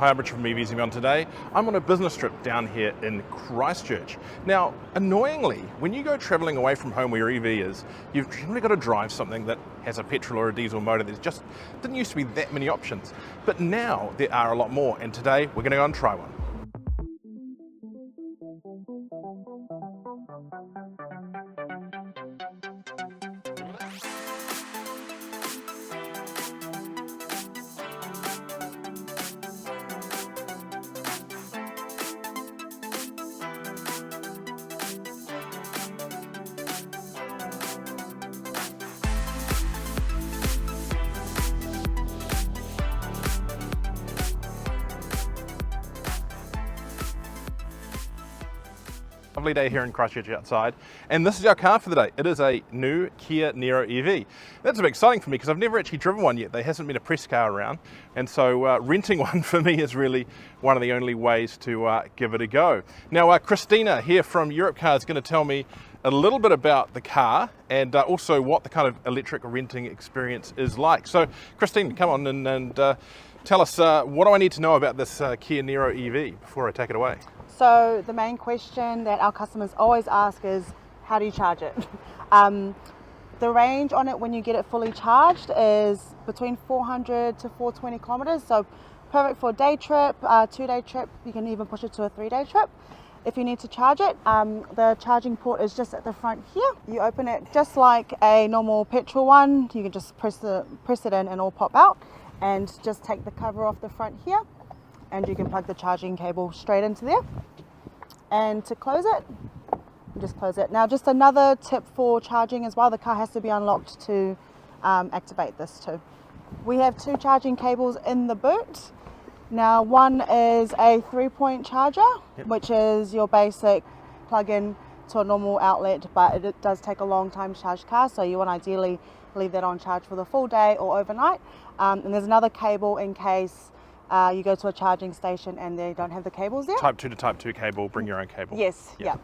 Hi, I'm Richard from EVs on today. I'm on a business trip down here in Christchurch. Now, annoyingly, when you go travelling away from home where your EV is, you've generally got to drive something that has a petrol or a diesel motor. There's just didn't used to be that many options, but now there are a lot more, and today we're going to go and try one. Lovely day here in Christchurch outside, and this is our car for the day. It is a new Kia Niro EV. That's a bit exciting for me because I've never actually driven one yet. There hasn't been a press car around, and so renting one for me is really one of the only ways to give it a go. Now, Christina here from Europe Car is going to tell me a little bit about the car and also what the kind of electric renting experience is like. So, Christine, come on and tell us what do I need to know about this Kia Niro EV before I take it away? So the main question that our customers always ask is, how do you charge it? The range on it when you get it fully charged is between 400 to 420 kilometers. So perfect for a day trip, 2-day trip. You can even push it to a 3-day trip. If you need to charge it, the charging port is just at the front here. You open it just like a normal petrol one. You can just press it in and it'll pop out, and just take the cover off the front here, and you can plug the charging cable straight into there. And to close it, just close it. Now, just another tip for charging as well, the car has to be unlocked to activate this too. We have 2 charging cables in the boot. Now, one is a 3-point charger, which is your basic plug-in to a normal outlet, but it does take a long time to charge the car, so you want to ideally leave that on charge for the full day or overnight. And there's another cable in case you go to a charging station and they don't have the cables there. Type 2 to Type 2 cable, bring your own cable. Yes, yeah.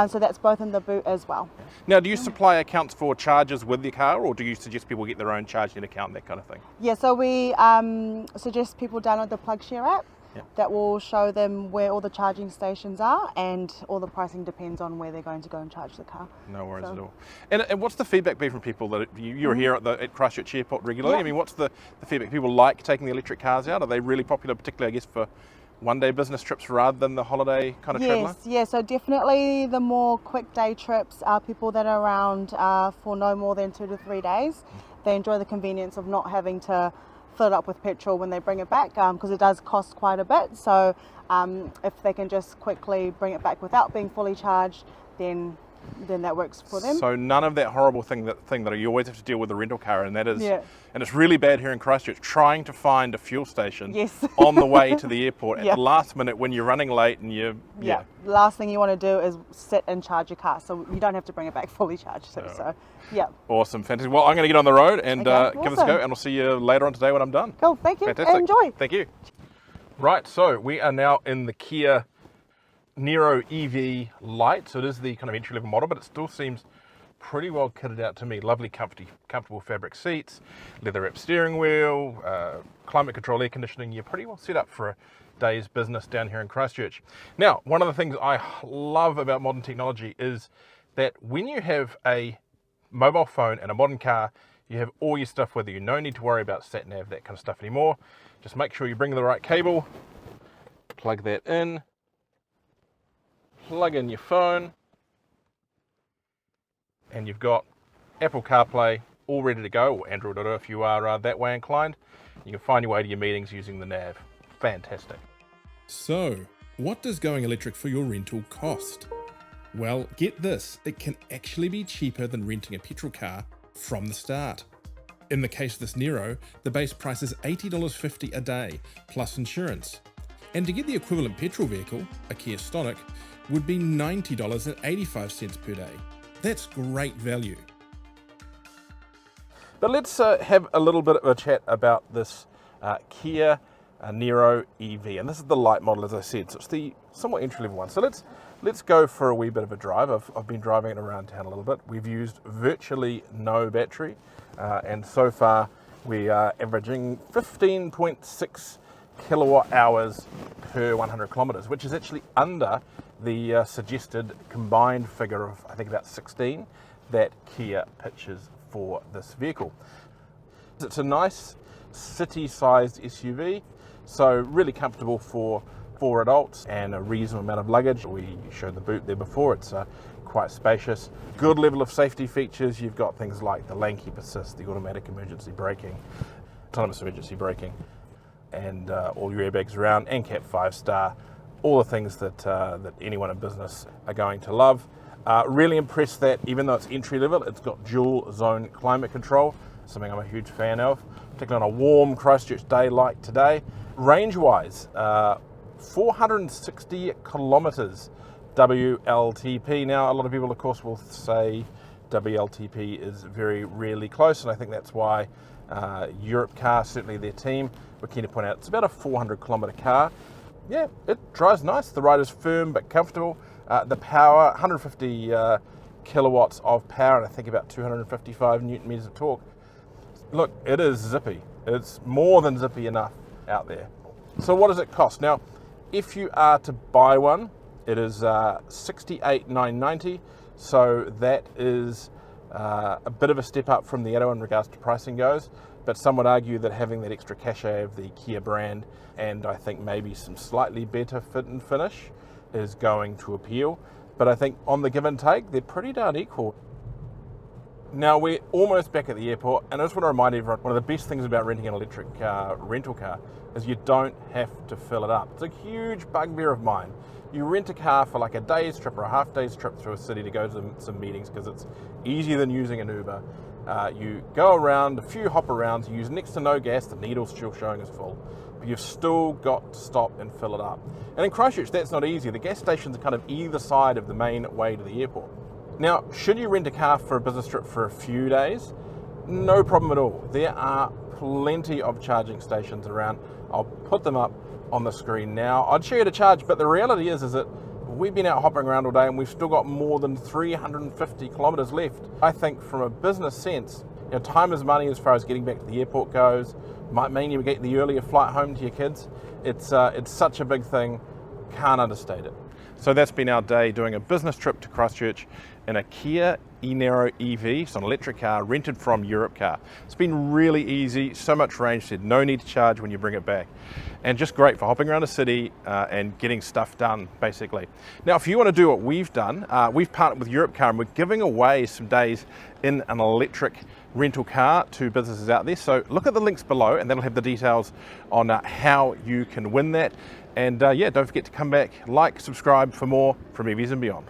So that's both in the boot as well. Now, do you supply accounts for chargers with your car, or do you suggest people get their own charging account, that kind of thing? Yeah, so we suggest people download the PlugShare app. That will show them where all the charging stations are, and all the pricing depends on where they're going to go and charge the car. No worries at all. And what's the feedback been from people that you're here at Christchurch Airport regularly? I mean, what's the feedback? People like taking the electric cars out? Are they really popular, particularly, I guess, for one-day business trips rather than the holiday kind of traveller? Yes, so definitely the more quick day trips are people that are around for no more than 2 to 3 days. They enjoy the convenience of not having to fill it up with petrol when they bring it back, because it does cost quite a bit. So if they can just quickly bring it back without being fully charged, then that works for them. So none of that horrible thing that you always have to deal with the rental car, and that is, and it's really bad here in Christchurch, trying to find a fuel station on the way to the airport at the last minute when you're running late and the last thing you want to do is sit and charge your car, so you don't have to bring it back fully charged. So awesome, fantastic. Well, I'm going to get on the road and give us a go, and I'll see you later on today when I'm done. Cool, thank you. Fantastic. Enjoy. Thank you. Right, so we are now in the Kia Niro EV Lite. So it is the kind of entry-level model, but it still seems pretty well kitted out to me. Lovely, comfortable fabric seats, leather-wrapped steering wheel, climate control, air conditioning. You're pretty well set up for a day's business down here in Christchurch. Now, one of the things I love about modern technology is that when you have a mobile phone and a modern car, you have all your stuff with you. No need to worry about sat-nav, that kind of stuff anymore. Just make sure you bring the right cable, plug that in, plug in your phone, and you've got Apple CarPlay all ready to go, or Android Auto if you are that way inclined. You can find your way to your meetings using the nav. Fantastic. So, what does going electric for your rental cost? Well, get this, it can actually be cheaper than renting a petrol car from the start. In the case of this Niro, the base price is $80.50 a day, plus insurance. And to get the equivalent petrol vehicle, a Kia Stonic, would be $90.85 per day. That's great value. But let's have a little bit of a chat about this Kia Niro EV, and this is the light model, as I said, so it's the somewhat entry-level one. So let's go for a wee bit of a drive. I've been driving it around town a little bit. We've used virtually no battery, and so far we are averaging 15.6 kilowatt hours per 100 kilometres, which is actually under the suggested combined figure of, I think, about 16 that Kia pitches for this vehicle. It's a nice city-sized SUV, so really comfortable for 4 adults and a reasonable amount of luggage. We showed the boot there before. It's quite spacious. Good level of safety features. You've got things like the lane keep assist, the automatic emergency braking, autonomous emergency braking, and all your airbags around, and Cat 5-star, all the things that that anyone in business are going to love. Really impressed that even though it's entry level, it's got dual zone climate control, something I'm a huge fan of, particularly on a warm Christchurch day like today. Range wise, 460 kilometres WLTP. Now, a lot of people, of course, will say WLTP is very rarely close, and I think that's why Europe Car, certainly their team, were keen to point out it's about a 400 kilometre car. Yeah, it drives nice. The ride is firm but comfortable. The power, 150 kilowatts of power, and I think about 255 newton meters of torque. Look, it is zippy. It's more than zippy enough out there. So what does it cost? Now, if you are to buy one, it is $68,990. So that is a bit of a step up from the other one in regards to pricing goes. But some would argue that having that extra cachet of the Kia brand, and I think maybe some slightly better fit and finish, is going to appeal. But I think on the give and take, they're pretty darn equal. Now, we're almost back at the airport, and I just want to remind everyone, one of the best things about renting an electric rental car is you don't have to fill it up. It's a huge bugbear of mine. You rent a car for like a day's trip or a half day's trip through a city to go to some meetings because it's easier than using an Uber. You go around, a few hop arounds, you use next to no gas, the needle's still showing is full, but you've still got to stop and fill it up. And in Christchurch, that's not easy. The gas stations are kind of either side of the main way to the airport. Now, should you rent a car for a business trip for a few days? No problem at all. There are plenty of charging stations around. I'll put them up on the screen now. I'd show you to charge, but the reality is that we've been out hopping around all day and we've still got more than 350 kilometres left. I think from a business sense, time is money as far as getting back to the airport goes. Might mean you get the earlier flight home to your kids. It's such a big thing, can't understate it. So that's been our day doing a business trip to Christchurch in a Kia Niro EV, it's an electric car rented from Europe Car. It's been really easy, so much range, said no need to charge when you bring it back. And just great for hopping around a city and getting stuff done, basically. Now, if you want to do what we've done, we've partnered with Europe Car and we're giving away some days in an electric rental car to businesses out there. So look at the links below and that'll have the details on how you can win that. And yeah, don't forget to come back, like, subscribe for more from EVs and Beyond.